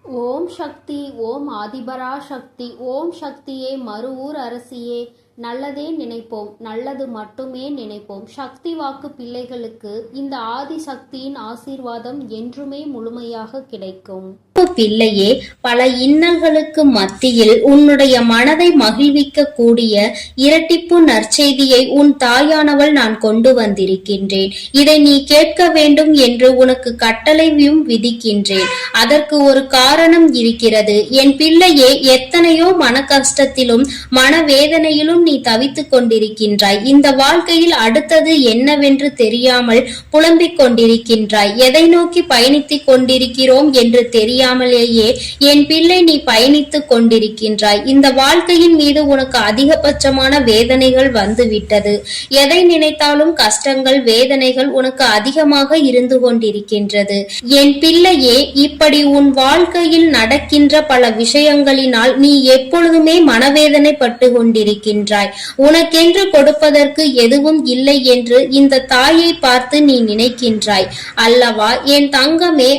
ஓம் சக்தி, ஓம் ஆதிபரா சக்தி, ஓம் சக்தியே, மறுவூர் அரசியே, நல்லதே நினைப்போம், நல்லது மட்டுமே நினைப்போம். சக்தி வாக்கு பிள்ளைகளுக்கு இந்த ஆதிசக்தியின் ஆசீர்வாதம் என்றுமே முழுமையாக கிடைக்கும். பிள்ளையே, பல இன்னல்களுக்கு மத்தியில் உன்னுடைய மனதை மகிழ்விக்க கூடிய இரட்டிப்பு நற்செய்தியை உன் தாயானவள் நான் கொண்டு வந்திருக்கின்றேன். இதை நீ கேட்க வேண்டும் என்று உனக்கு கட்டளையும் விதிக்கின்றேன். அதற்கு ஒரு காரணம் இருக்கிறது. என் பிள்ளையே, எத்தனையோ மன கஷ்டத்திலும் மனவேதனையிலும் நீ தவித்துக் கொண்டிருக்கின்றாய். இந்த வாழ்க்கையில் அடுத்தது என்னவென்று தெரியாமல் புலம்பிக் கொண்டிருக்கின்றாய். எதை நோக்கி பயணித்துக் கொண்டிருக்கிறோம் என்று தெரியாமலேயே என் பிள்ளை நீ பயணித்துக் கொண்டிருக்கின்றாய். இந்த வாழ்க்கையின் மீது உனக்கு அதிகபட்சமான வேதனைகள் வந்துவிட்டது. எதை நினைத்தாலும் கஷ்டங்கள், வேதனைகள் உனக்கு அதிகமாக இருந்து கொண்டிருக்கின்றது. என் பிள்ளையே, இப்படி உன் வாழ்க்கையில் நடக்கின்ற பல விஷயங்களினால் நீ எப்பொழுதுமே மனவேதனை பட்டு கொண்டிருக்கின்றாய். உனக்கென்று கொடுப்பதற்கு எதுவும் இல்லை என்று இந்த தாயை பார்த்து நீ நினைக்கின்றாய் அல்லவா என் தங்கமே?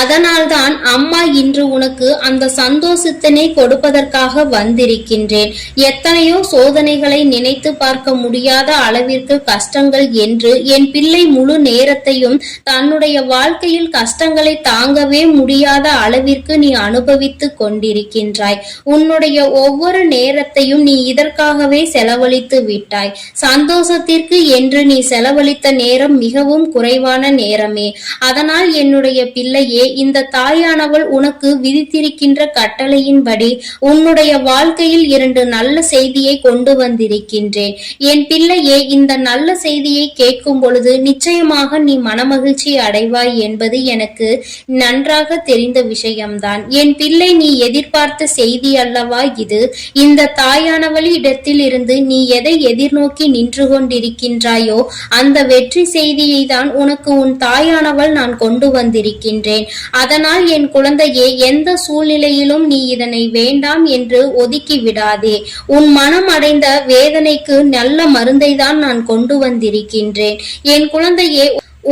அதனால்தான் அம்மா இன்று உனக்கு அந்த சந்தோஷத்தினை கொடுப்பதற்காக வந்திருக்கின்றேன். எத்தனையோ சோதனைகளை நினைத்து பார்க்க முடியாத அளவிற்கு கஷ்டங்கள் என்று என் பிள்ளை முழு நேரத்தையும் தன்னுடைய வாழ்க்கையில் கஷ்டங்களை தாங்கவே முடியாத அளவிற்கு நீ அனுபவித்துக் கொண்டிருக்கின்றாய். உன்னுடைய ஒவ்வொரு நேரத்தையும் நீ இதற்காகவே செலவழித்து விட்டாய். சந்தோஷத்திற்கு என்று நீ செலவழித்த நேரம் மிகவும் குறைவான நேரமே. அதனால் என்னுடைய பிள்ளையே, இந்த தாயானவள் உனக்கு விதித்திருக்கின்ற கட்டளையின்படி உன்னுடைய வாழ்க்கையில் 2 நல்ல செய்தியை கொண்டு வந்திருக்கின்றேன். என் பிள்ளையே, இந்த நல்ல செய்தியை கேட்கும் பொழுது நிச்சயமாக நீ மனமகிழ்ச்சி அடைவாய் என்பது எனக்கு நன்றாக தெரிந்த விஷயம்தான். என் பிள்ளை, நீ எதிர்பார்த்த செய்தி அல்லவா இது? இந்த தாயானவள் இடத்தில் இருந்து நீ எதை எதிர்நோக்கி நின்று கொண்டிருக்கின்றாயோ அந்த வெற்றி செய்தியை தான் உனக்கு உன் தாயானவள் நான் கொண்டு வந்திருக்கின்றேன். அதனால் என் குழந்தையே, எந்த சூழ்நிலையிலும் நீ இதனை வேண்டாம் என்று ஒதுக்கி விடாதே. உன் மனம் அடைந்த வேதனைக்கு நல்ல மருந்தை தான் நான் கொண்டு வந்திருக்கின்றேன். என் குழந்தையே,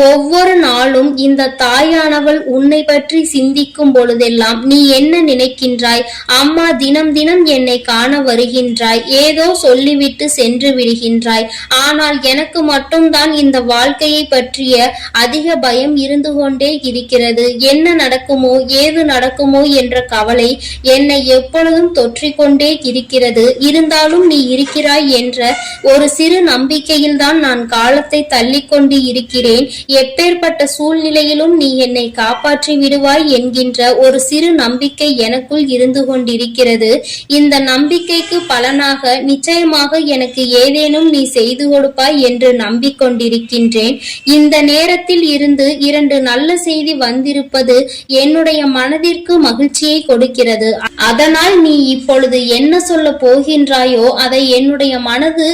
ஒவ்வொரு நாளும் இந்த தாயானவள் உன்னை பற்றி சிந்திக்கும் பொழுதெல்லாம் நீ என்ன நினைக்கின்றாய்? அம்மா தினம் தினம் என்னை காண வருகின்றாய், ஏதோ சொல்லிவிட்டு சென்று விடுகின்றாய். ஆனால் எனக்கு மட்டும்தான் இந்த வாழ்க்கையை பற்றிய அதிக பயம் இருந்து கொண்டே இருக்கிறது. என்ன நடக்குமோ, ஏது நடக்குமோ என்ற கவலை என்னை எப்பொழுதும் தொற்றிக்கொண்டே இருக்கிறது. இருந்தாலும் நீ இருக்கிறாய் என்ற ஒரு சிறு நம்பிக்கையில் தான் நான் காலத்தை தள்ளிக்கொண்டு இருக்கிறேன். எப்பேற்பட்ட சூழ்நிலையிலும் நீ என்னை காப்பாற்றி விடுவாய் என்கின்ற ஒரு சிறு நம்பிக்கை எனக்குள் இருந்து கொண்டிருக்கிறது. இந்த நம்பிக்கைக்கு பலனாக நிச்சயமாக எனக்கு ஏதேனும் நீ செய்து கொடுப்பாய் என்று நம்பிக்கொண்டிருக்கின்றேன். இந்த நேரத்தில் இருந்து 2 நல்ல செய்தி வந்திருப்பது என்னுடைய மனதிற்கு மகிழ்ச்சியை கொடுக்கிறது. அதனால் நீ இப்பொழுது என்ன சொல்ல போகின்றாயோ அதை என்னுடைய மனது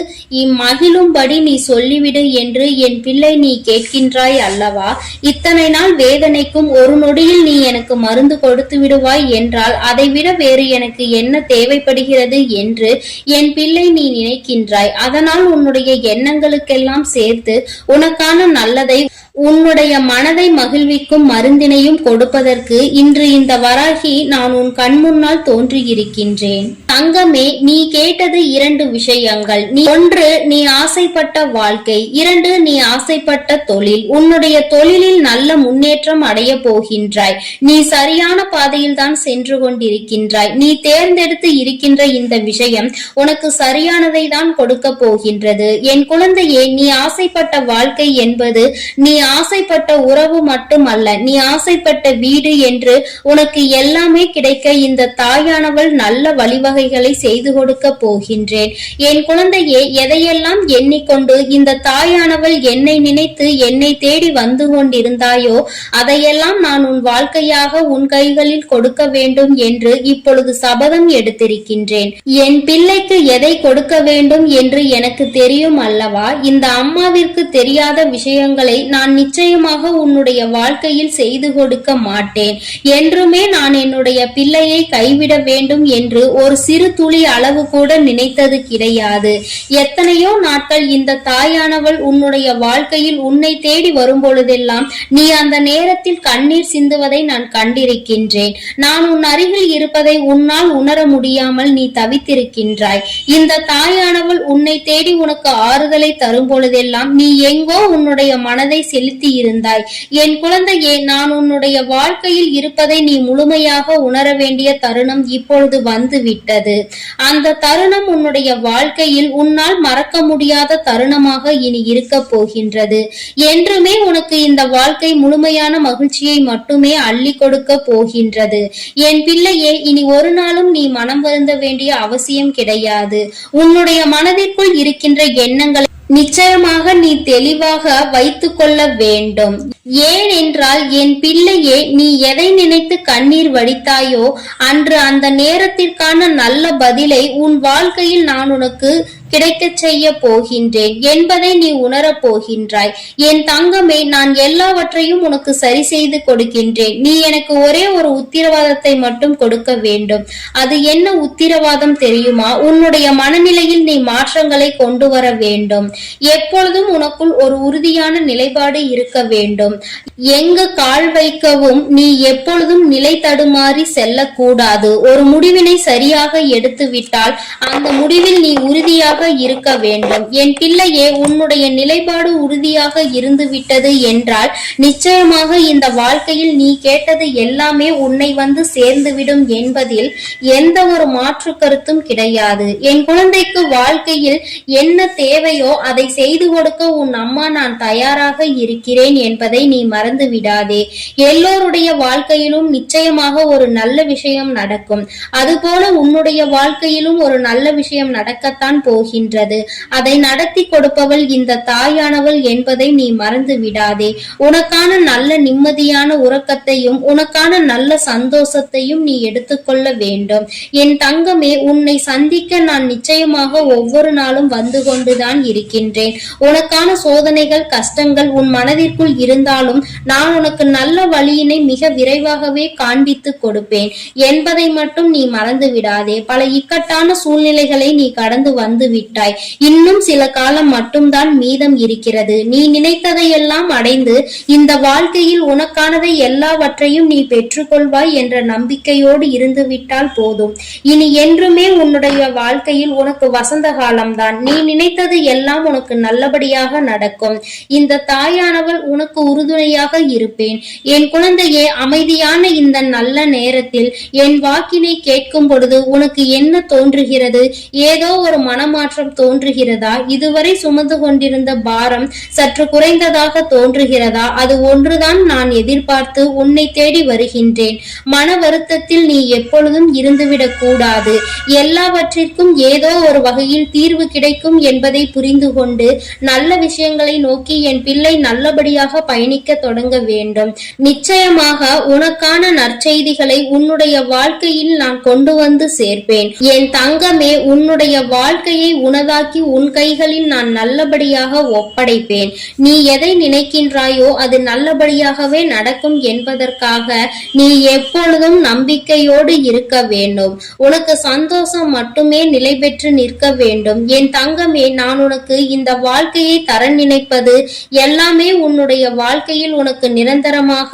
மகிழும்படி நீ சொல்லிவிடு என்று என் பிள்ளை நீ கேட்கின்ற அல்லவா? இத்தனை நாள் வேதனைக்கும் ஒரு நொடியில் நீ எனக்கு மருந்து கொடுத்து விடுவாய் என்றால் அதைவிட வேறு எனக்கு என்ன தேவைப்படுகிறது என்று என் பிள்ளை நீ நினைக்கின்றாய். அதனால் உன்னுடைய எண்ணங்களுக்கெல்லாம் சேர்த்து உனக்கான நல்லதை, உன்னுடைய மனதை மகிழ்விக்கும் மருந்தினையும் கொடுப்பதற்கு இன்று இந்த வராகி நான் உன் கண் முன்னால் தோன்றியிருக்கின்றேன். தங்கமே, நீ கேட்டது 2 விஷயங்கள். 1, நீ ஆசைப்பட்ட வாழ்க்கை. 2, நீ ஆசைப்பட்ட தொழில். உன்னுடைய தொழிலில் நல்ல முன்னேற்றம் அடைய போகின்றாய். நீ சரியான பாதையில் தான் சென்று கொண்டிருக்கின்றாய். நீ தேர்ந்தெடுத்து இருக்கின்ற இந்த விஷயம் உனக்கு சரியானதை தான் கொடுக்க போகின்றது. என் குழந்தையே, நீ ஆசைப்பட்ட வாழ்க்கை என்பது நீ ஆசைப்பட்ட உறவு மட்டுமல்ல, நீ ஆசைப்பட்ட வீடு என்று உனக்கு எல்லாமே கிடைக்க இந்த தாயானவள் நல்ல வழிவகைகளை செய்து கொடுக்க போகின்றேன். என் குழந்தையே, எதையெல்லாம் எண்ணிக்கொண்டு இந்த தாயானவள் என்னை நினைத்து என்னை தேடி வந்து கொண்டிருந்தாயோ அதையெல்லாம் நான் உன் வாழ்க்கையாக உன் கைகளில் கொடுக்க வேண்டும் என்று இப்பொழுது சபதம் எடுத்திருக்கின்றேன். என் பிள்ளைக்கு எதை கொடுக்க வேண்டும் என்று எனக்கு தெரியும் அல்லவா? இந்த அம்மாவிற்கு தெரியாத விஷயங்களை நான் நிச்சயமாக உன்னுடைய வாழ்க்கையில் செய்து கொடுக்க மாட்டேன். என்றுமே நான் என்னுடைய பிள்ளையை கைவிட வேண்டும் என்று ஒரு சிறு சிறு துளி அளவு கூட நினைத்தது கிடையாது. எத்தனையோ நாட்கள் இந்த தாயானவள் உன்னுடைய வாழ்க்கையில் உன்னை தேடி வரும் பொழுதெல்லாம் நீ அந்த நேரத்தில் கண்ணீர் சிந்துவதை நான் கண்டிருக்கின்றேன். நான் உன் அருகில் இருப்பதை உன்னால் உணர முடியாமல் நீ தவித்திருக்கின்றாய். இந்த தாயானவள் உன்னை தேடி உனக்கு ஆறுதலை தரும் பொழுதெல்லாம் நீ எங்கோ உன்னுடைய மனதை செலுத்தி இருந்தாய். என் குழந்தையே, நான் உன்னுடைய வாழ்க்கையில் இருப்பதை நீ முழுமையாக உணர வேண்டிய தருணம் இப்பொழுது வந்து விட்டது. அந்த தருணம் உன்னுடைய வாழ்க்கையில் உன்னால் மறக்க முடியாத தருணமாக இனி இருக்க போகின்றது. என்றுமே உனக்கு இந்த வாழ்க்கை முழுமையான மகிழ்ச்சியை மட்டுமே அள்ளி கொடுக்க போகின்றது. என் பிள்ளையே, இனி ஒரு நாளும் நீ மனம் வருந்த வேண்டிய அவசியம் கிடையாது. உன்னுடைய மனதிற்குள் இருக்கின்ற எண்ணங்களை நிச்சயமாக நீ தெளிவாக வைத்துக் கொள்ள வேண்டும். ஏன் என்றால் என் பிள்ளையே, நீ எதை நினைத்து கண்ணீர் வடித்தாயோ அன்று அந்த நேரத்திற்கான நல்ல பதிலை உன் வாழ்க்கையில் நான் உனக்கு கிடைக்க செய்ய போகின்றேன் என்பதை நீ உணரப் போகின்றாய். என் தங்கமே, நான் எல்லாவற்றையும் உனக்கு சரி செய்து கொடுக்கின்றேன். நீ எனக்கு ஒரே ஒரு உத்திரவாதத்தை மட்டும் கொடுக்க வேண்டும். அது என்ன உத்திரவாதம் தெரியுமா? உன்னுடைய மனநிலையில் நீ மாற்றங்களை கொண்டு வர வேண்டும். எப்பொழுதும் உனக்குள் ஒரு உறுதியான நிலைப்பாடு இருக்க வேண்டும். எங்கு கால் வைக்கவும் நீ எப்பொழுதும் நிலை தடுமாறி செல்லக்கூடாது. ஒரு முடிவினை சரியாக எடுத்து விட்டால் அந்த முடிவில் நீ உறுதியாக இருக்க வேண்டும். என் பிள்ளையே, உன்னுடைய நிலைப்பாடு உறுதியாக இருந்து விட்டது என்றால் நிச்சயமாக இந்த வாழ்க்கையில் நீ கேட்டது எல்லாமே உன்னை வந்து சேர்ந்துவிடும் என்பதில் எந்த ஒரு மாற்று கருத்தும் கிடையாது. என் குழந்தைக்கு வாழ்க்கையில் என்ன தேவையோ அதை செய்து கொடுக்க உன் அம்மா நான் தயாராக இருக்கிறேன் என்பதை நீ மறந்து விடாதே. எல்லோருடைய வாழ்க்கையிலும் நிச்சயமாக ஒரு நல்ல விஷயம் நடக்கும். அதுபோல உன்னுடைய வாழ்க்கையிலும் ஒரு நல்ல விஷயம் நடக்கத்தான் போகின்றது. அதை நடத்தி கொடுப்பவள் இந்த தாயானவள் என்பதை நீ மறந்து விடாதே. உனக்கான நல்ல நிம்மதியான உறக்கத்தையும் உனக்கான நல்ல சந்தோஷத்தையும் நீ எடுத்துக்கொள்ள வேண்டும். என் தங்கமே, உன்னை சந்திக்க நான் நிச்சயமாக ஒவ்வொரு நாளும் வந்து கொண்டுதான் இருக்கின்றேன். உனக்கான சோதனைகள் கஷ்டங்கள் உன் மனதிற்குள் இருந்தாலும் நான் உனக்கு நல்ல வழியினை மிக விரைவாகவே காண்பித்து கொடுப்பேன் என்பதை மட்டும் நீ மறந்து விடாதே. பல இக்கட்டான சூழ்நிலைகளை நீ கடந்து வந்து விட்டாய். இன்னும் சில காலம் மட்டும்தான் மீதம் இருக்கிறது. நீ நினைத்ததையெல்லாம் அடைந்து இந்த வாழ்க்கையில் உனக்கானதை எல்லாவற்றையும் நீ பெற்றுக்கொள்வாய் என்ற நம்பிக்கையோடு இருந்து விட்டால் போதும். இனி என்றுமே உன்னுடைய வாழ்க்கையில் உனக்கு வசந்த காலம்தான். நீ நினைத்தது எல்லாம் உனக்கு நல்லபடியாக நடக்கும். இந்த தாயானவள் உனக்கு உறுதுணையாக இருப்பேன். என் குழந்தையே, அமைதியான இந்த நல்ல நேரத்தில் என் வாக்கினை கேட்கும் பொழுது உனக்கு என்ன தோன்றுகிறது? ஏதோ ஒரு மனமாற்றம் தோன்றுகிறதா? இதுவரை சுமந்து கொண்டிருந்த பாரம் சற்று குறைந்ததாக தோன்றுகிறதா? அது ஒன்றுதான் நான் எதிர்பார்த்து உன்னை தேடி வருகின்றேன். மன வருத்தத்தில் நீ எப்பொழுதும் இருந்துவிடக் கூடாது. எல்லாவற்றிற்கும் ஏதோ ஒரு வகையில் தீர்வு கிடைக்கும் என்பதை புரிந்து கொண்டு நல்ல விஷயங்களை நோக்கி என் பிள்ளை நல்லபடியாக பயணிக்க தொடங்க வேண்டும். நிச்சயமாக உனக்கான நற்செய்திகளை உன்னுடைய வாழ்க்கையில் நான் கொண்டு வந்து சேர்ப்பேன். என் தங்கமே, உன்னுடைய வாழ்க்கையை உனதாக்கி உன் கைகளில் நான் நல்லபடியாக ஒப்படைப்பேன். நீ எதை நினைக்கின்றாயோ அது நல்லபடியாகவே நடக்கும் என்பதற்காக நீ எப்பொழுதும் நம்பிக்கையோடு இருக்க வேண்டும். உனக்கு சந்தோஷம் மட்டுமே நிலை பெற்று நிற்க வேண்டும். என் தங்கமே, நான் உனக்கு இந்த வாழ்க்கையை தர நினைப்பது எல்லாமே உன்னுடைய வாழ்க்கையில் உனக்கு நிரந்தரமாக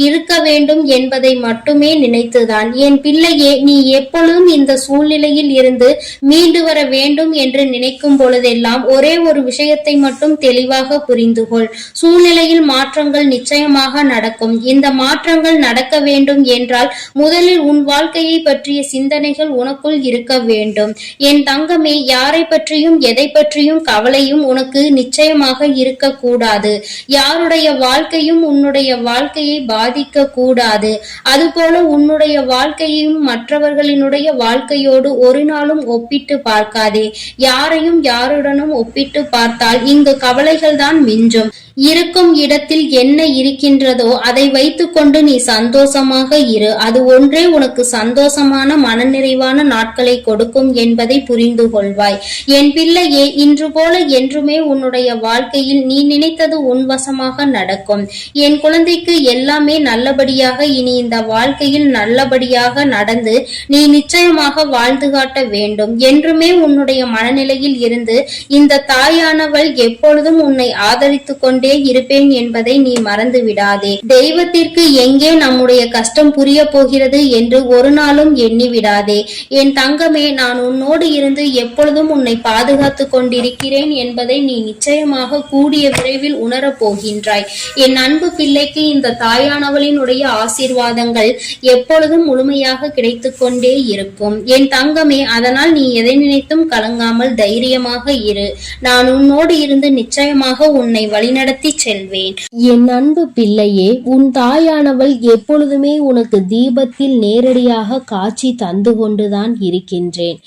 இருக்க வேண்டும் என்பதை மட்டுமே நினைத்துதான். என் பிள்ளையே, நீ எப்பொழுதும் இந்த சூழ்நிலையில் இருந்து மீண்டு வர வேண்டும் என்று நினைக்கும் பொழுதெல்லாம் ஒரே ஒரு விஷயத்தை மட்டும் தெளிவாக புரிந்து கொள். சூழ்நிலையில் மாற்றங்கள் நிச்சயமாக நடக்கும். இந்த மாற்றங்கள் நடக்க வேண்டும் என்றால் முதலில் உன் வாழ்க்கையை பற்றிய சிந்தனைகள் உனக்குள் இருக்க வேண்டும். என் தங்கமே, யாரை பற்றியும் எதை பற்றியும் கவலையும் உனக்கு நிச்சயமாக இருக்கக்கூடாது. யாருடைய வாழ்க்கையும் உன்னுடைய வாழ்க்கையை பாதிக்க கூடாது. அதுபோல உன்னுடைய வாழ்க்கையையும் மற்றவர்களினுடைய வாழ்க்கையோடு ஒரு நாளும் ஒப்பிட்டு பார்க்காதே. யாரையும் யாருடனும் ஒப்பிட்டு பார்த்தால் இங்கு கவலைகள் தான் மிஞ்சும். இருக்கும் இடத்தில் என்ன இருக்கின்றதோ அதை வைத்துக்கொண்டு நீ சந்தோஷமாக இரு. அது ஒன்றே உனக்கு சந்தோஷமான மனநிறைவான நாட்களை கொடுக்கும் என்பதை புரிந்து கொள்வாய். என் பிள்ளையே, இன்று போல என்றுமே உன்னுடைய வாழ்க்கையில் நீ நினைத்தது உன் வசமாக நடக்கும். என் குழந்தைக்கு எல்லாமே நல்லபடியாக இனி இந்த வாழ்க்கையில் நல்லபடியாக நடந்து நீ நிச்சயமாக வாழ்ந்து காட்ட வேண்டும். என்றுமே உன்னுடைய மனநிலையில் இருந்து இந்த தாயானவள் எப்பொழுதும் உன்னை ஆதரித்து கொண்டே இருப்பேன் என்பதை நீ மறந்து விடாதே. தெய்வத்திற்கு எங்கே நம்முடைய கஷ்டம் புரிய போகிறது என்று ஒரு நாளும் எண்ணி விடாதே. என் தங்கமே, நான் உன்னோடு இருந்து எப்பொழுதும் உன்னை பாதுகாத்து கொண்டிருக்கிறேன் என்பதை நீ நிச்சயமாக கூடிய விரைவில் உணரப் போகின்றாய். என் அன்பு பிள்ளைக்கு இந்த தாயானவளினுடைய ஆசீர்வாதங்கள் எப்பொழுதும் முழுமையாக கிடைத்து கொண்டே இருக்கும். என் தங்கமே, அதனால் நீ எதை நினைத்தும் கலங்காமல் தைரியமாக இரு. நான் உன்னோடு இருந்து நிச்சயமாக உன்னை வழிநடத்தி செல்வேன். என் அன்பு பிள்ளையே, உன் தாயானவள் எப்பொழுதுமே உனக்கு தீபத்தில் நேரடியாக காட்சி தந்து கொண்டுதான் இருக்கின்றேன்.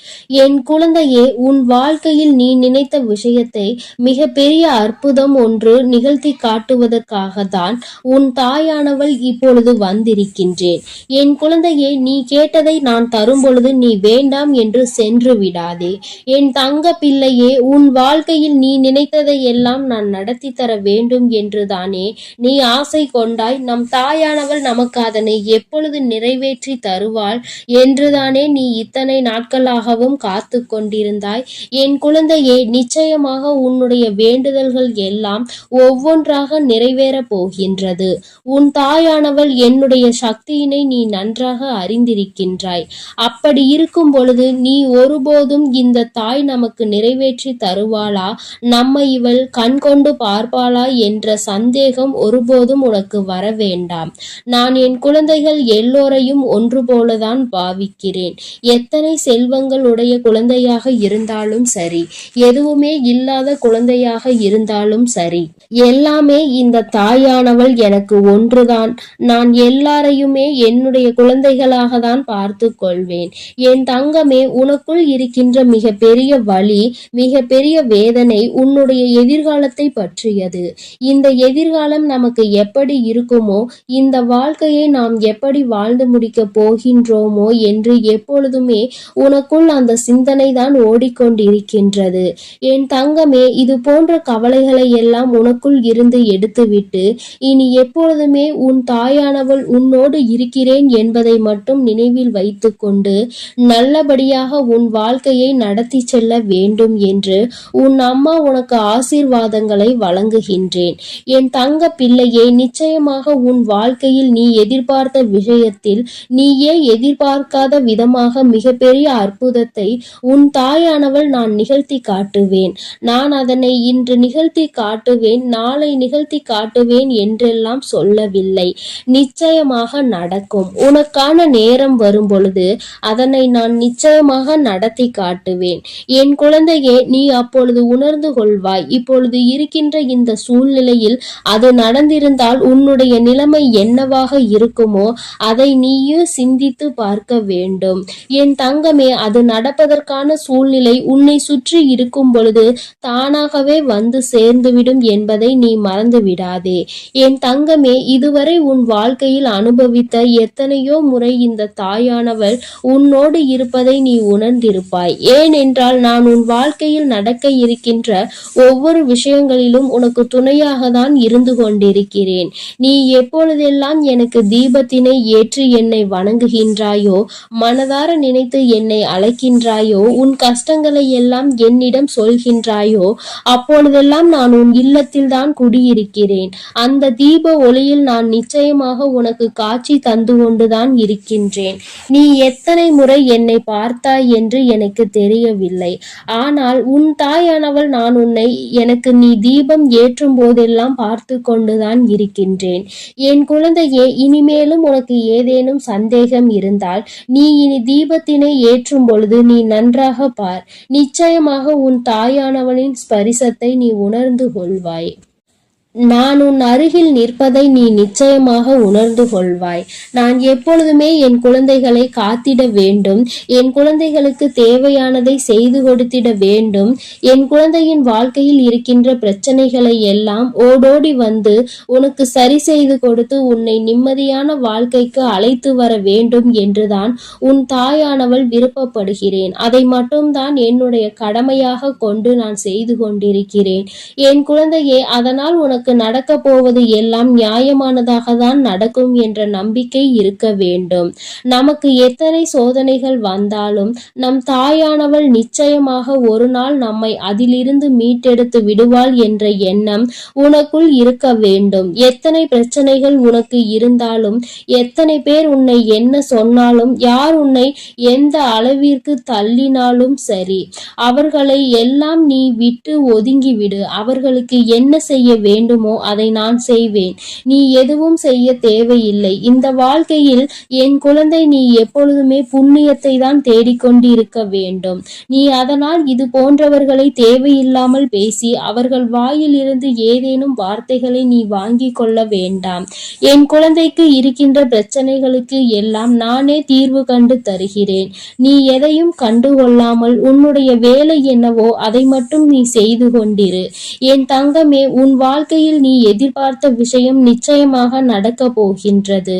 என் குழந்தையே, உன் வாழ்க்கையில் நீ நினைத்த விஷயத்தை மிக பெரிய அற்புதம் ஒன்று நிகழ்த்தி காட்டுவதற்காகத்தான் உன் தாயானவள் இப்பொழுது வந்திருக்கின்றேன். என் குழந்தையே, நீ கேட்டதை நான் தரும் பொழுது நீ வேண்டாம் என்று சென்று விடாதே. என் தங்க பிள்ளையே, உன் வாழ்க்கையில் நீ நினைத்ததை எல்லாம் நான் நடத்தி தர வேண்டும் என்றுதானே நீ ஆசை கொண்டாய். நம் தாயானவள் நமக்கு அதனை எப்பொழுது நிறைவேற்றி தருவாள் என்றுதானே நீ இத்தனை நாட்களாகவும் காத்து கொண்டிருந்தாய். என் குழந்தையே, நிச்சயமாக உன்னுடைய வேண்டுதல்கள் எல்லாம் ஒவ்வொன்றாக நிறைவேற போகின்றது. உன் தாயானவள் என்னுடைய சக்தியினை நீ நன்றாக அறிந்திருக்கின்றாய். அப்படி இருக்கும் பொழுது நீ ஒருபோதும் இந்த தாய் நமக்கு நிறைவேற்றி தருவாளா, நம்மை இவள் கண் கொண்டு பார்ப்பாளா என்ற சந்தேகம் ஒருபோதும் உனக்கு வர வேண்டாம். நான் என் குழந்தைகள் எல்லோரையும் ஒன்று போலதான் பாவிக்கிறேன். எத்தனை செல்வங்கள் உடைய குழந்தையாக இருந்தாலும் சரி, எதுவுமே இல்லாத குழந்தையாக இருந்தாலும் சரி, எல்லாமே இந்த தாயானவள் எனக்கு ஒன்றுதான். நான் எல்லாரையுமே என்னுடைய குழந்தைகளாக தான் பார்த்து கொள்வேன். என் தங்கமே, உனக்குள் இருக்கின்ற மிக பெரிய வலி, மிக பெரிய வேதனை உன்னுடைய எதிர்காலத்தை பற்றியது. இந்த எதிர்காலம் நமக்கு எப்படி இருக்குமோ, இந்த வாழ்க்கையை நாம் எப்படி வாழ்ந்து முடிக்க போகின்றோமோ என்று எப்பொழுதுமே உனக்குள் அந்த சிந்தனை தான் ஓடிக்கொண்டிருக்கின்றது. என் தங்கமே, இது போன்ற கவலைகளை எல்லாம் உனக்குள் இருந்து எடுத்துவிட்டு இனி எப்பொழுதுமே உன் தாயானவள் உன்னோடு இருக்கிறேன் என்பதை மட்டும் நினைவில் வைத்துக்கொண்டு நல்லபடியாக உன் வாழ்க்கையை நடத்தி செல்ல வேண்டும் என்று உன் அம்மா உனக்கு ஆசீர்வாதங்களை வழங்குகின்றேன். என் தங்க பிள்ளையே, நிச்சயமாக உன் வாழ்க்கையில் நீ எதிர்பார்த்த விஷயத்தில் நீயே எதிர்பார்க்காத விதமாக மிகப்பெரிய அற்புதத்தை உன் தாயானவள் நான் நிகழ்த்தி காட்டுவேன். நான் அதனை இன்று நிகழ்த்தி காட்டுவேன், நாளை நிகழ்த்தி காட்டுவேன் என்றெல்லாம் சொல்லவில்லை. நிச்சயமாக நடக்கும். உனக்கான நேரம் வரும் பொழுது அதனை நான் நிச்சயமாக நடத்தி காட்டுவேன். என் குழந்தையே, நீ அப்பொழுது உணர்ந்து கொள்வாய். இப்பொழுது இருக்கின்ற இந்த சூழ்நிலையில் அது நடந்திருந்தால் உன்னுடைய நிலைமை என்னவாக இருக்குமோ அதை நீயும் சிந்தித்து பார்க்க வேண்டும். என் தங்கமே, அது நடப்பதற்கான சூழ்நிலை உன்னை சுற்றி இருக்கும் பொழுது தானாகவே வந்து சேர்ந்துவிடும் என்பதை நீ மறந்து விடாதே. என் தங்கமே, இதுவரை உன் வாழ்க்கையில் அனுபவித்த எத்தனையோ முறை இந்த தாயானவள் உன்னோடு இருப்பதை நீ உணர்ந்திருப்பாய். ஏனென்றால் நான் உன் வாழ்க்கையில் நடக்க இருக்கின்ற ஒவ்வொரு விஷயங்களிலும் உனக்கு துணையாக தான் இருந்து கொண்டிருக்கிறேன். நீ எப்பொழுதெல்லாம் எனக்கு தீபத்தினை ஏற்றி என்னை வணங்குகின்றாயோ, மனதார நினைத்து என்னை அழைக்கின்றாயோ, உன் கஷ்டங்களை எல்லாம் என்னிடம் சொல்கின்றாயோ, அப்பொழுதெல்லாம் நான் உன் இல்லத்தில் தான் குடியிருக்கிறேன். அந்த தீப ஒளியில் நான் நிச்சயமாக உனக்கு காட்சி தந்து கொண்டுதான் இருக்கின்றேன். நீ எத்தனை முறை என்னை பார்த்தாய் என்று எனக்கு தெரியவில்லை. ஆனால் உன் தாயானவள் நான் உன்னை எனக்கு நீ தீபம் ஏற்றும் போதெல்லாம் பார்த்து கொண்டுதான் இருக்கின்றேன். என் குழந்தையே, இனிமேலும் உனக்கு ஏதேனும் சந்தேகம் இருந்தால் நீ இனி தீபத்தினை ஏற்றும் பொழுது நீ நன்றாக பார். நிச்சயமாக உன் தாயானவளின் ஸ்பரிசத்தை நீ உணர்ந்து கொள்வாய். நான் உன் அருகில் நிற்பதை நீ நிச்சயமாக உணர்ந்து கொள்வாய். நான் எப்பொழுதுமே என் குழந்தைகளை காத்திட வேண்டும். என் குழந்தைகளுக்கு தேவையானதை செய்து கொடுத்திட வேண்டும். என் குழந்தையின் வாழ்க்கையில் இருக்கின்ற பிரச்சனைகளை எல்லாம் ஓடோடி வந்து உனக்கு சரி செய்து கொடுத்து உன்னை நிம்மதியான வாழ்க்கைக்கு அழைத்து வர வேண்டும் என்றுதான் உன் தாயானவள் விருப்பப்படுகிறேன். அதை மட்டும்தான் என்னுடைய கடமையாக கொண்டு நான் செய்து கொண்டிருக்கிறேன். என் குழந்தையே, அதனால் உனக்கு நடக்க போவது எல்லாம் நியாயமானதாக தான் நடக்கும் என்ற நம்பிக்கை இருக்க வேண்டும். நமக்கு எத்தனை சோதனைகள் வந்தாலும் நம் தாயானவள் நிச்சயமாக ஒரு நாள் நம்மை அதிலிருந்து மீட்டெடுத்து விடுவாள் என்ற எண்ணம் உனக்குள் இருக்க வேண்டும். எத்தனை பிரச்சனைகள் உனக்கு இருந்தாலும், எத்தனை பேர் உன்னை என்ன சொன்னாலும், யார் உன்னை எந்த அளவிற்கு தள்ளினாலும் சரி, அவர்களை எல்லாம் நீ விட்டு ஒதுங்கிவிடு. அவர்களுக்கு என்ன செய்ய வேண்டுமோ அதை நான் செய்வேன். நீ எதுவும் செய்ய தேவையில்லை. இந்த வாழ்க்கையில் என் குழந்தை, நீ எப்பொழுதுமே புண்ணியத்தை தான் தேடிக்கொண்டு இருக்க வேண்டும். நீ அதனால் இது போன்றவர்களை தேவையில்லாமல் பேசி அவர்கள் வாயில் இருந்து ஏதேனும் வார்த்தைகளை நீ வாங்கி கொள்ள வேண்டாம். என் குழந்தைக்கு இருக்கின்ற பிரச்சனைகளுக்கு எல்லாம் நானே தீர்வு கண்டு தருகிறேன். நீ எதையும் கண்டுகொள்ளாமல் உன்னுடைய வேலை என்னவோ அதை மட்டும் நீ செய்து கொண்டிரு. என் தங்கமே, உன் வாழ்க்கையில் நீ எதிர்பார்த்த விஷயம் நிச்சயமாக நடக்க போகின்றது.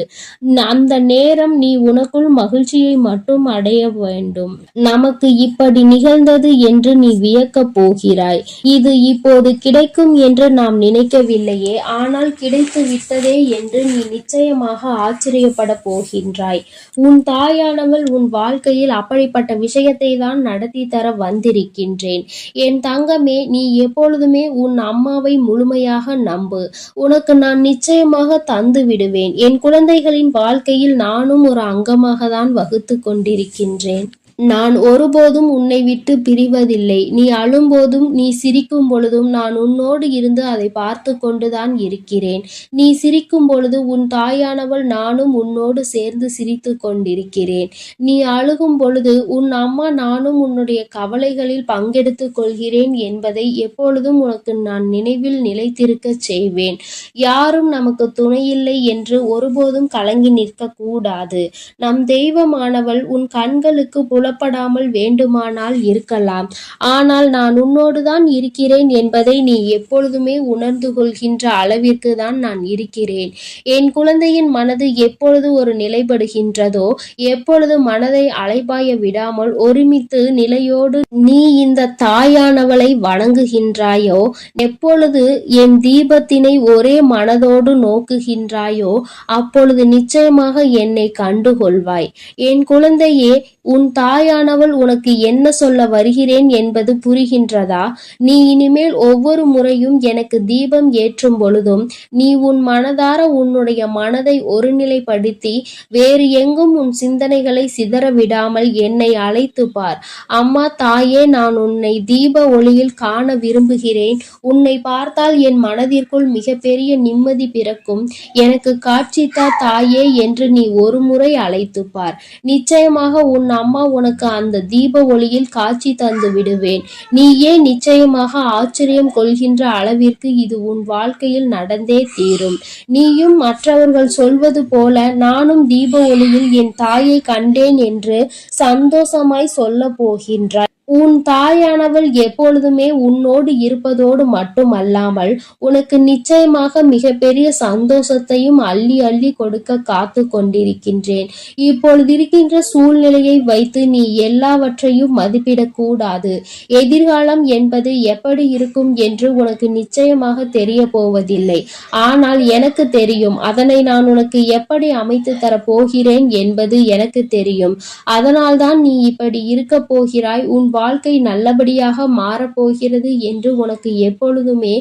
அந்த நேரம் நீ உனக்குள் மகிழ்ச்சியை மட்டும் அடைய வேண்டும். நமக்கு இப்படி நிகழ்ந்தது என்று நீ வியக்க போகிறாய். இது இப்போது கிடைக்கும் என்று நாம் நினைக்கவில்லையே, ஆனால் கிடைத்து விட்டதே என்று நீ நிச்சயமாக ஆச்சரியப்பட போகின்றாய். உன் தாயானவள் உன் வாழ்க்கையில் அப்படிப்பட்ட விஷயத்தை தான் நடத்தி தர வந்திருக்கின்றேன். என் தங்கமே, நீ எப்பொழுதுமே உன் அம்மாவை முழுமையாக நம்பு. உனக்கு நான் நிச்சயமாக தந்து விடுவேன். என் குழந்தைகளின் வாழ்க்கையில் நானும் ஒரு அங்கமாக தான் வகுத்து கொண்டிருக்கின்றேன். நான் ஒருபோதும் உன்னை விட்டு பிரிவதில்லை. நீ அழும்போதும் நீ சிரிக்கும் பொழுதும் நான் உன்னோடு இருந்து அதை பார்த்து கொண்டுதான் இருக்கிறேன். நீ சிரிக்கும் பொழுது உன் தாயானவள் நானும் உன்னோடு சேர்ந்து சிரித்து கொண்டிருக்கிறேன். நீ அழுகும் பொழுது உன் அம்மா நானும் உன்னுடைய கவலைகளில் பங்கெடுத்து கொள்கிறேன் என்பதை எப்பொழுதும் உனக்கு நான் நினைவில் நிலைத்திருக்க செய்வேன். யாரும் நமக்கு துணையில்லை என்று ஒருபோதும் கலங்கி நிற்க கூடாது. நம் தெய்வமானவள் உன் கண்களுக்கு புலப்படாமல் வேண்டுமானால் இருக்கலாம். ஆனால் நான் உன்னோடு தான் இருக்கிறேன் என்பதை நீ எப்பொழுதுமே உணர்ந்து கொள்கின்ற அளவிற்கு தான் நான் இருக்கிறேன். என் குழந்தையின் மனது எப்பொழுது ஒரு நிலைப்படுகின்றதோ, எப்பொழுது மனதை அலைபாய விடாமல் ஒருமித்து நிலையோடு நீ இந்த தாயானவளை வணங்குகின்றாயோ, எப்பொழுது என் தீபத்தினை ஒரே மனதோடு நோக்குகின்றாயோ, அப்பொழுது நிச்சயமாக என்னை கண்டுகொள்வாய். என் குழந்தையே, உன் தாயானவள் உனக்கு என்ன சொல்ல வருகிறேன் என்பது புரிகின்றதா? நீ இனிமேல் ஒவ்வொரு முறையும் எனக்கு தீபம் ஏற்றும் பொழுதும் நீ உன் மனதார உன்னுடைய மனதை ஒருநிலைப்படுத்தி வேறு எங்கும் உன் சிந்தனைகளை சிதற விடாமல் என்னை அழைத்து பார். அம்மா, தாயே, நான் உன்னை தீப ஒளியில் காண விரும்புகிறேன். உன்னை பார்த்தால் என் மனதிற்குள் மிகப்பெரிய நிம்மதி பிறக்கும். எனக்கு காட்சித்தா தாயே என்று நீ ஒரு முறை அழைத்து பார். நிச்சயமாக உன் அம்மா உனக்கு அந்த தீப ஒளியில் காட்சி தந்து விடுவேன். நீயே நிச்சயமாக ஆச்சரியம் கொள்கின்ற அளவிற்கு இது உன் வாழ்க்கையில் நடந்தே தீரும். நீயும் மற்றவர்கள் சொல்வது போல நானும் தீப ஒளியில் என் தாயை கண்டேன் என்று சந்தோஷமாய் சொல்ல போகின்றாய். உன் தாயானவள் எப்பொழுதுமே உன்னோடு இருப்பதோடு மட்டுமல்லாமல் உனக்கு நிச்சயமாக மிகப்பெரிய சந்தோஷத்தையும் அள்ளி அள்ளி கொடுக்க காத்து கொண்டிருக்கின்றேன். இப்பொழுது இருக்கின்ற சூழ்நிலையை வைத்து நீ எல்லாவற்றையும் மதிப்பிடக்கூடாது. எதிர்காலம் என்பது எப்படி இருக்கும் என்று உனக்கு நிச்சயமாக தெரிய போவதில்லை. ஆனால் எனக்கு தெரியும். அதனை நான் உனக்கு எப்படி அமைத்து தரப் போகிறேன் என்பது எனக்கு தெரியும். அதனால்தான் நீ இப்படி இருக்க போகிறாய். உன் வாழ்க்கை நல்லபடியாக மாறப்போகிறது என்று உனக்கு எப்பொழுதுமே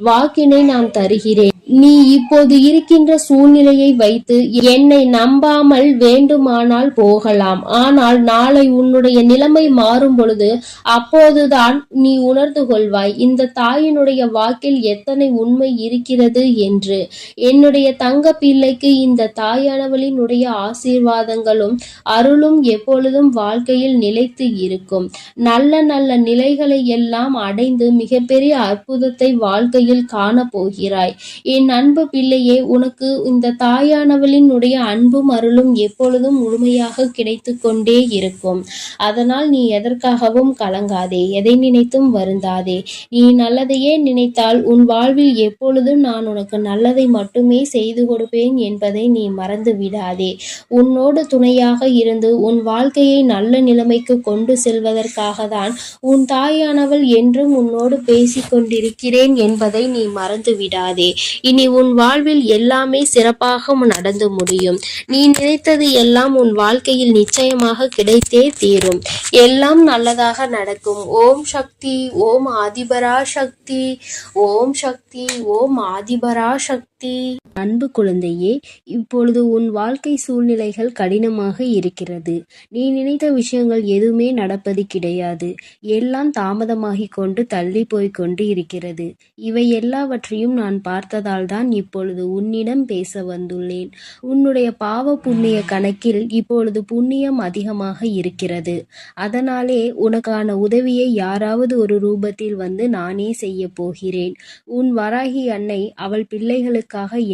வாக்கினை நான் தருகிறேன். நீ இப்போது இருக்கின்ற சூழ்நிலையை வைத்து என்னை நம்பாமல் வேண்டுமானால் போகலாம். ஆனால் நாளை உன்னுடைய நிலைமை மாறும் பொழுது அப்போதுதான் நீ உணர்ந்து கொள்வாய் இந்த தாயினுடைய வாக்கில் எத்தனை உண்மை இருக்கிறது என்று. என்னுடைய தங்க பிள்ளைக்கு இந்த தாயானவளினுடைய ஆசீர்வாதங்களும் அருளும் எப்பொழுதும் வாழ்க்கையில் நிலைத்து இருக்கும். நல்ல நல்ல நிலைகளை எல்லாம் அடைந்து மிகப்பெரிய அற்புதத்தை வாழ்க்கையில் காணப் போகிறாய். என் அன்பு பிள்ளையே, உனக்கு இந்த தாயானவளினுடைய அன்பும் அருளும் எப்பொழுதும் முழுமையாக கிடைத்து கொண்டே இருக்கும். அதனால் நீ எதற்காகவும் கலங்காதே, எதை நினைத்தும் வருந்தாதே. நீ நல்லதையே நினைத்தால் உன் வாழ்வில் எப்பொழுதும் நான் உனக்கு நல்லதை மட்டுமே செய்து கொடுப்பேன் என்பதை நீ மறந்து விடாதே. உன்னோடு துணையாக இருந்து உன் வாழ்க்கையை நல்ல நிலைமைக்கு கொண்டு செல்வதற்காக தான் உன் தாயானவள் என்றும் உன்னோடு பேசிக் கொண்டிருக்கிறேன் என்பதை நீ மறந்து விடாதே. இனி உன் வாழ்வில் எல்லாமே சிறப்பாக நடந்து முடியும். நீ நினைத்தது எல்லாம் உன் வாழ்க்கையில் நிச்சயமாக கிடைத்தே தீரும். எல்லாம் நல்லதாக நடக்கும். ஓம் சக்தி, ஓம் ஆதிபரா சக்தி, ஓம் சக்தி, ஓம் ஆதிபரா சக்தி. அன்பு குழந்தையே, இப்பொழுது உன் வாழ்க்கை சூழ்நிலைகள் கடினமாக இருக்கிறது. நீ நினைத்த விஷயங்கள் எதுவுமே நடப்பது கிடையாது. எல்லாம் தாமதமாகிக் கொண்டு தள்ளி போய்க் கொண்டு இருக்கிறது. இவை எல்லாவற்றையும் நான் பார்த்ததால் தான் இப்பொழுது உன்னிடம் பேச வந்துள்ளேன். உன்னுடைய பாவ புண்ணிய கணக்கில் இப்பொழுது புண்ணியம் அதிகமாக இருக்கிறது. அதனாலே உனக்கான உதவியை யாராவது ஒரு ரூபத்தில் வந்து நானே செய்ய போகிறேன். உன் வராகி அன்னை அவள் பிள்ளைகளுக்காக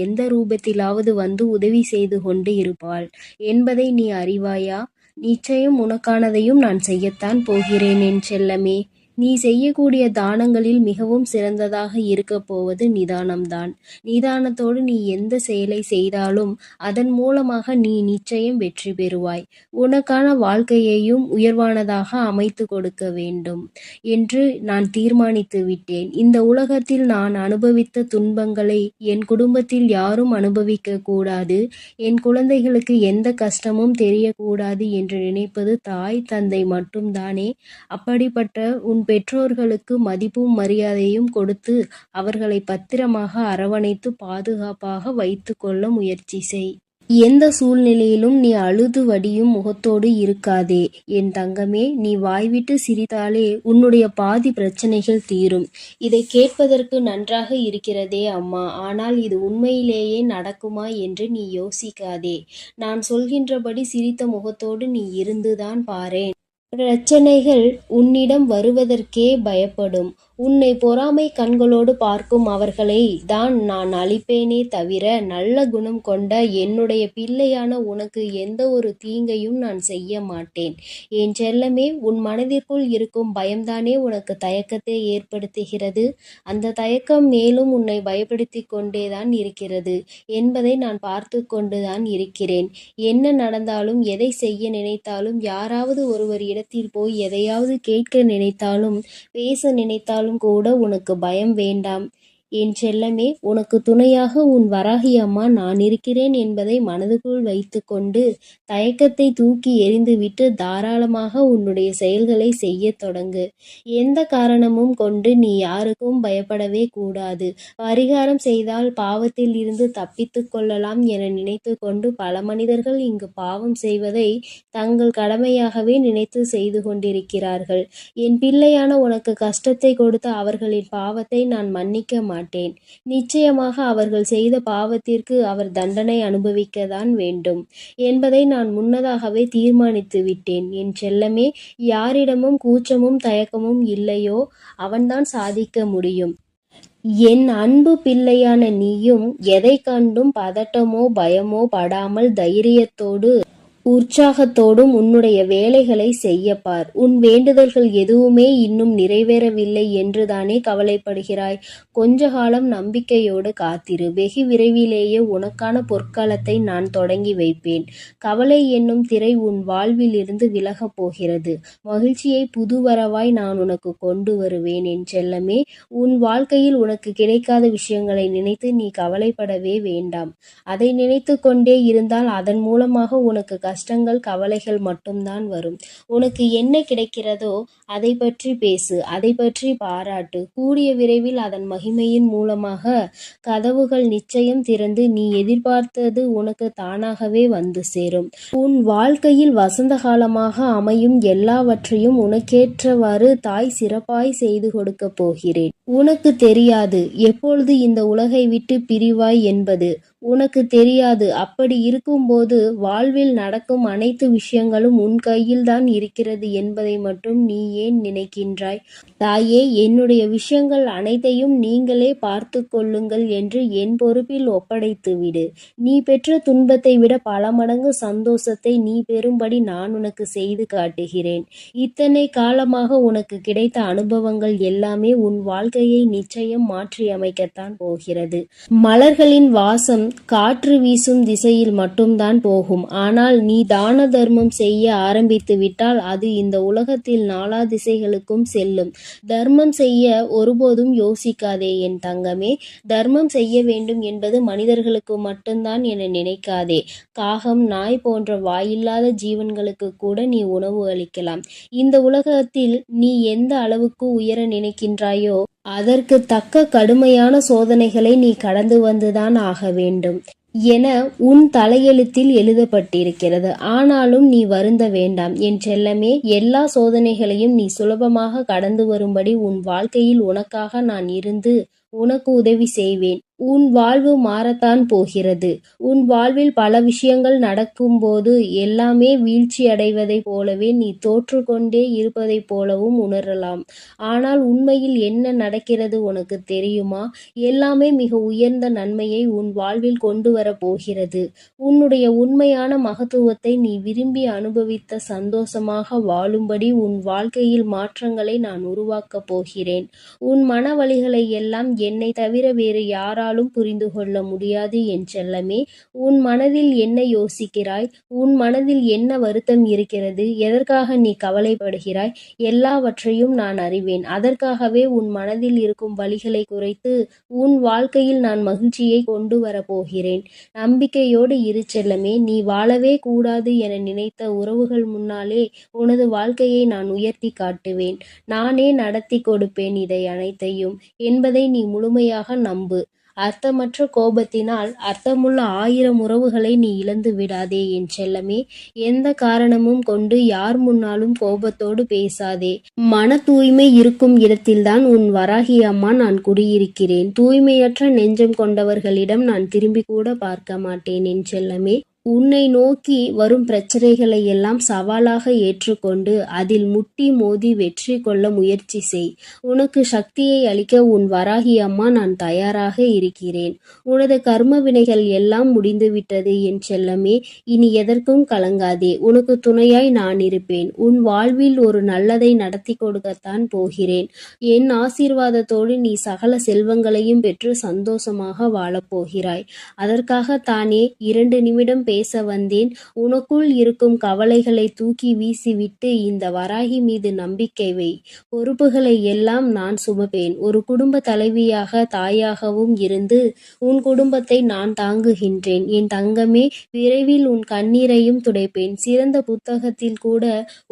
எந்த ரூபத்திலாவது வந்து உதவி செய்து கொண்டு இருப்பாள் என்பதை நீ அறிவாயா? நிச்சயம் உனக்கானதையும் நான் செய்யத்தான் போகிறேன் என் செல்லமே. நீ செய்யக்கூடிய தானங்களில் மிகவும் சிறந்ததாக இருக்க போவது நிதானம்தான். நிதானத்தோடு நீ எந்த செயலை செய்தாலும் அதன் மூலமாக நீ நிச்சயம் வெற்றி பெறுவாய். உனக்கான வாழ்க்கையையும் உயர்வானதாக அமைத்து கொடுக்க வேண்டும் என்று நான் தீர்மானித்து விட்டேன். இந்த உலகத்தில் நான் அனுபவித்த துன்பங்களை என் குடும்பத்தில் யாரும் அனுபவிக்க கூடாது, என் குழந்தைகளுக்கு எந்த கஷ்டமும் தெரியக்கூடாது என்று நினைப்பது தாய் தந்தை மட்டும்தானே. அப்படிப்பட்ட உன் பெற்றோர்களுக்கு மதிப்பும் மரியாதையும் கொடுத்து அவர்களை பத்திரமாக அரவணைத்து பாதுகாப்பாக வைத்து கொள்ள முயற்சி செய். எந்த சூழ்நிலையிலும் நீ அழுது வடியும் முகத்தோடு இருக்காதே என் தங்கமே. நீ வாய்விட்டு சிரித்தாலே உன்னுடைய பாதி பிரச்சனைகள் தீரும். இதை கேட்பதற்கு நன்றாக இருக்கிறதே அம்மா, ஆனால் இது உண்மையிலேயே நடக்குமா என்று நீ யோசிக்காதே. நான் சொல்கின்றபடி சிரித்த முகத்தோடு நீ இருந்துதான் பாரேன். பிரச்சனைகள் உன்னிடம் வருவதற்கே பயப்படும். உன்னை பொறாமை கண்களோடு பார்க்கும் அவர்களை தான் நான் அழிப்பேனே தவிர நல்ல குணம் கொண்ட என்னுடைய பிள்ளையான உனக்கு எந்த ஒரு தீங்கையும் நான் செய்ய மாட்டேன். என் செல்லமே, உன் மனதிற்குள் இருக்கும் பயம்தானே உனக்கு தயக்கத்தை ஏற்படுத்துகிறது. அந்த தயக்கம் மேலும் உன்னை பயப்படுத்தி கொண்டேதான் இருக்கிறது என்பதை நான் பார்த்து கொண்டுதான் இருக்கிறேன். என்ன நடந்தாலும், எதை செய்ய நினைத்தாலும், யாராவது ஒருவர் இடத்தில் போய் எதையாவது கேட்க நினைத்தாலும், பேச நினைத்தாலும் கூட உனக்கு பயம் வேண்டாம் என் செல்லமே. உனக்கு துணையாக உன் வராகி அம்மா நான் இருக்கிறேன் என்பதை மனதுக்குள் வைத்து கொண்டு தயக்கத்தை தூக்கி எறிந்துவிட்டு தாராளமாக உன்னுடைய செயல்களை செய்ய தொடங்கு. எந்த காரணமும் கொண்டு நீ யாருக்கும் பயப்படவே கூடாது. பரிகாரம் செய்தால் பாவத்தில் இருந்து தப்பித்து கொள்ளலாம் என நினைத்து கொண்டு பல மனிதர்கள் இங்கு பாவம் செய்வதை தங்கள் கடமையாகவே நினைத்து செய்து கொண்டிருக்கிறார்கள். என் பிள்ளையான உனக்கு கஷ்டத்தை கொடுத்த அவர்களின் பாவத்தை நான் மன்னிக்க மாட்டேன். நிச்சயமாக அவர்கள் செய்த பாவத்திற்கு அவர் தண்டனை அனுபவிக்கத்தான் வேண்டும் என்பதை நான் முன்னதாகவே தீர்மானித்து விட்டேன் என் செல்லமே. யாரிடமும் கூச்சமும் தயக்கமும் இல்லையோ அவன்தான் சாதிக்க முடியும். என் அன்பு பிள்ளையான நீயும் எதை கண்டும் பதட்டமோ பயமோ படாமல் தைரியத்தோடு உற்சாகத்தோடும் உன்னுடைய வேலைகளை செய்யப்பார். உன் வேண்டுதல்கள் எதுவுமே இன்னும் நிறைவேறவில்லை என்றுதானே கவலைப்படுகிறாய். கொஞ்ச காலம் நம்பிக்கையோடு காத்திரு. வெகு விரைவிலேயே உனக்கான பொற்காலத்தை நான் தொடங்கி வைப்பேன். கவலை என்னும் திரை உன் வாழ்வில் இருந்து விலகப் போகிறது. மகிழ்ச்சியை புதுவரவாய் நான் உனக்கு கொண்டு வருவேன் என் செல்லமே. உன் வாழ்க்கையில் உனக்கு கிடைக்காத விஷயங்களை நினைத்து நீ கவலைப்படவே வேண்டாம். அதை நினைத்து கொண்டே இருந்தால் அதன் மூலமாக உனக்கு கஷ்டங்கள் கவலைகள் மட்டும்தான் வரும். உனக்கு என்ன கிடைக்கிறதோ அதை பற்றி பேசு, அதை பற்றி பாராட்டு. கூடிய விரைவில் அதன் மகிமையின் மூலமாக கதவுகள் நிச்சயம் திறந்து நீ எதிர்பார்த்தது உனக்கு தானாகவே வந்து சேரும். உன் வாழ்க்கையில் வசந்த காலமாக அமையும் எல்லாவற்றையும் உனக்கேற்றவாறு தாய் சிறப்பாய் செய்து கொடுக்க போகிறேன். உனக்கு தெரியாது எப்பொழுது இந்த உலகை விட்டு பிரிவாய் என்பது. உனக்கு தெரியாது. அப்படி இருக்கும்போது வாழ்வில் நடக்க நடக்கும் அனைத்து விஷயங்களும் உன் கையில்தான் இருக்கிறது என்பதை மட்டும் நீ ஏன் நினைக்கின்றாய்? தாயே, என்னுடைய விஷயங்கள் அனைத்தையும் நீங்களே பார்த்து கொள்ளுங்கள் என்று என் பொறுப்பில் ஒப்படைத்து விடு. நீ பெற்ற துன்பத்தை விட பல மடங்கு சந்தோஷத்தை நீ பெறும்படி நான் உனக்கு செய்து காட்டுகிறேன். இத்தனை காலமாக உனக்கு கிடைத்த அனுபவங்கள் எல்லாமே உன் வாழ்க்கையை நிச்சயம் மாற்றி அமைக்கத்தான் போகிறது. மலர்களின் வாசம் காற்று வீசும் திசையில் மட்டும்தான் போகும். ஆனால் நீ தான தர்மம் செய்ய ஆரம்பித்து விட்டால் அது இந்த உலகத்தில் நாலா திசைகளுக்கும் செல்லும். தர்மம் செய்ய ஒருபோதும் யோசிக்காதே என் தங்கமே. தர்மம் செய்ய வேண்டும் என்பது மனிதர்களுக்கு மட்டும்தான் என நினைக்காதே. காகம், நாய் போன்ற வாயில்லாத ஜீவன்களுக்கு கூட நீ உணவு அளிக்கலாம். இந்த உலகத்தில் நீ எந்த அளவுக்கு உயர நினைக்கின்றாயோ அதற்கு தக்க கடுமையான சோதனைகளை நீ கடந்து வந்துதான் ஆக வேண்டும் என உன் தலையெழுத்தில் எழுதப்பட்டிருக்கிறது. ஆனாலும் நீ வருந்த வேண்டாம் என் செல்லமே. எல்லா சோதனைகளையும் நீ சுலபமாக கடந்து வரும்படி உன் வாழ்க்கையில் உனக்காக நான் இருந்து உனக்கு உதவி செய்வேன். உன் வாழ்வு மாறத்தான் போகிறது. உன் வாழ்வில் பல விஷயங்கள் நடக்கும்போது எல்லாமே வீழ்ச்சி அடைவதைப் போலவே நீ தோற்று கொண்டே இருப்பதைப் போலவும் உணரலாம். ஆனால் உண்மையில் என்ன நடக்கிறது உனக்கு தெரியுமா? எல்லாமே மிக உயர்ந்த நன்மையை உன் வாழ்வில் கொண்டு வரப் போகிறது. உன்னுடைய உண்மையான மகத்துவத்தை நீ விரும்பி அனுபவித்த சந்தோஷமாக வாழும்படி உன் வாழ்க்கையில் மாற்றங்களை நான் உருவாக்கப் போகிறேன். உன் மன வலிகளை எல்லாம் என்னை தவிர வேறு யாராலும் புரிந்து கொள்ள முடியாது என் செல்லமே. உன் மனதில் என்ன யோசிக்கிறாய்? உன் மனதில் என்ன வருத்தம் இருக்கிறது? எதற்காக நீ கவலைப்படுகிறாய்? எல்லாவற்றையும் நான் அறிவேன். அதற்காகவே உன் மனதில் இருக்கும் வலிகளை குறைத்து உன் வாழ்க்கையில் நான் மகிழ்ச்சியை கொண்டு வரப்போகிறேன். நம்பிக்கையோடு இரு செல்லமே. நீ வாழவே கூடாது என நினைத்த உறவுகள் முன்னாலே உனது வாழ்க்கையை நான் உயர்த்தி காட்டுவேன். நானே நடத்தி கொடுப்பேன் இதை அனைத்தையும் என்பதை நீ முழுமையாக நம்பு. அர்த்தமற்ற கோபத்தினால் அர்த்தமுள்ள 1000 உறவுகளை நீ இழந்து விடாதே என் செல்லமே. எந்த காரணமும் கொண்டு யார் முன்னாலும் கோபத்தோடு பேசாதே. மன தூய்மை இருக்கும் இடத்தில்தான் உன் வராகி அம்மா நான் குடியிருக்கிறேன். தூய்மையற்ற நெஞ்சம் கொண்டவர்களிடம் நான் திரும்பி கூட பார்க்க மாட்டேன் என் செல்லமே. உன்னை நோக்கி வரும் பிரச்சனைகளை எல்லாம் சவாலாக ஏற்றுக்கொண்டு அதில் முட்டி மோதி வெற்றி கொள்ள முயற்சி செய். உனக்கு சக்தியை அளிக்க உன் வராகி அம்மா நான் தயாராக இருக்கிறேன். உனது கர்ம வினைகள் எல்லாம் முடிந்துவிட்டது என் செல்லமே. இனி எதற்கும் கலங்காதே. உனக்கு துணையாய் நான் இருப்பேன். உன் வாழ்வில் ஒரு நல்லதை நடத்தி கொடுக்கத்தான் போகிறேன். என் ஆசீர்வாதத்தோடு நீ சகல செல்வங்களையும் பெற்று சந்தோஷமாக வாழப்போகிறாய். அதற்காக தானே 2 நிமிடம் பேச வந்தேன். உனக்குள் இருக்கும் கவலைகளை தூக்கி வீசிவிட்டு இந்த வராகி மீது நம்பிக்கை வை. பொறுப்புகளை எல்லாம் நான் சுமப்பேன். ஒரு குடும்ப தலைவியாக தாயாகவும் இருந்து உன் குடும்பத்தை நான் தாங்குகின்றேன் என் தங்கமே. விரைவில் உன் கண்ணீரையும் துடைப்பேன். சிறந்த புத்தகத்தில் கூட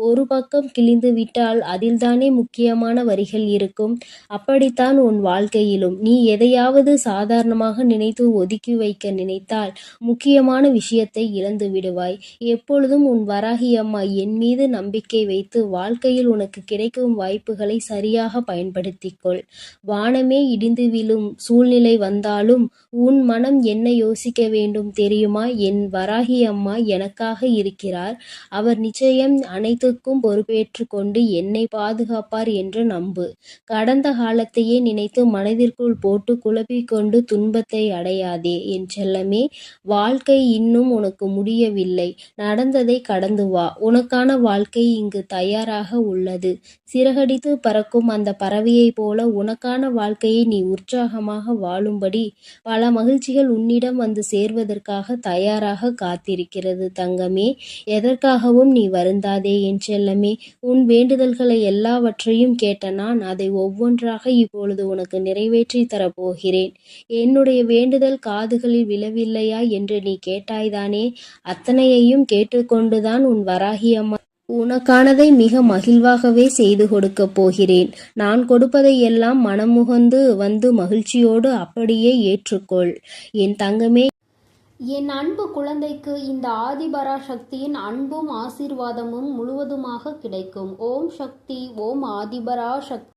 ஒரு பக்கம் கிழிந்து விட்டால் அதில்தானே முக்கியமான வரிகள் இருக்கும். அப்படித்தான் உன் வாழ்க்கையிலும் நீ எதையாவது சாதாரணமாக நினைத்து ஒதுக்கி வைக்க நினைத்தால் முக்கியமான விஷயத்தை இழந்து விடுவாய். எப்பொழுதும் உன் வராகி அம்மா என் மீது நம்பிக்கை வைத்து வாழ்க்கையில் உனக்கு கிடைக்கும் வாய்ப்புகளை சரியாக பயன்படுத்திக்கொள். வானமே இடிந்து விழும் சூழ்நிலை வந்தாலும் உன் மனம் என்ன யோசிக்க வேண்டும் தெரியுமா? என் வராகி அம்மா எனக்காக இருக்கிறார். அவர் நிச்சயம் அனைத்துக்கும் பொறுப்பேற்று கொண்டு என்னை பாதுகாப்பார் என்று நம்பு. கடந்த காலத்தையே நினைத்து மனதிற்குள் போட்டு குழப்பிக்கொண்டு துன்பத்தை அடையாதே என் செல்லமே. வாழ்க்கை இன்னும் உனக்கு முடியவில்லை. நடந்ததை கடந்து வா. உனக்கான வாழ்க்கை இங்கு தயாராக உள்ளது. சிறகடித்து பறக்கும் அந்த பறவையைப் போல உனக்கான வாழ்க்கையை நீ உற்சாகமாக வாழும்படி பல மகிழ்ச்சிகள் உன்னிடம் வந்து சேர்வதற்காக தயாராக காத்திருக்கிறது தங்கமே. எதற்காகவும் நீ வருந்தாதே என் செல்லமே. உன் வேண்டுதல்களை எல்லாவற்றையும் கேட்ட நான் அதை ஒவ்வொன்றாக இப்பொழுது உனக்கு நிறைவேற்றி தரப்போகிறேன். என்னுடைய வேண்டுதல் காதுகளில் விழவில்லையா என்று நீ கேட்டாய்தானே? அத்தனையையும் கேட்டுக்கொண்டுதான் உன் வராகி அம்மா உனக்கானதை மிக மகிழ்வாகவே செய்து கொடுக்கப் போகிறேன். நான் கொடுப்பதை எல்லாம் மனமுகந்து வந்து மகிழ்ச்சியோடு அப்படியே ஏற்றுக்கொள் என் தங்கமே. என் அன்பு குழந்தைக்கு இந்த ஆதிபரா சக்தியின் அன்பும் ஆசீர்வாதமும் முழுவதுமாக கிடைக்கும். ஓம் சக்தி. ஓம் ஆதிபரா சக்தி.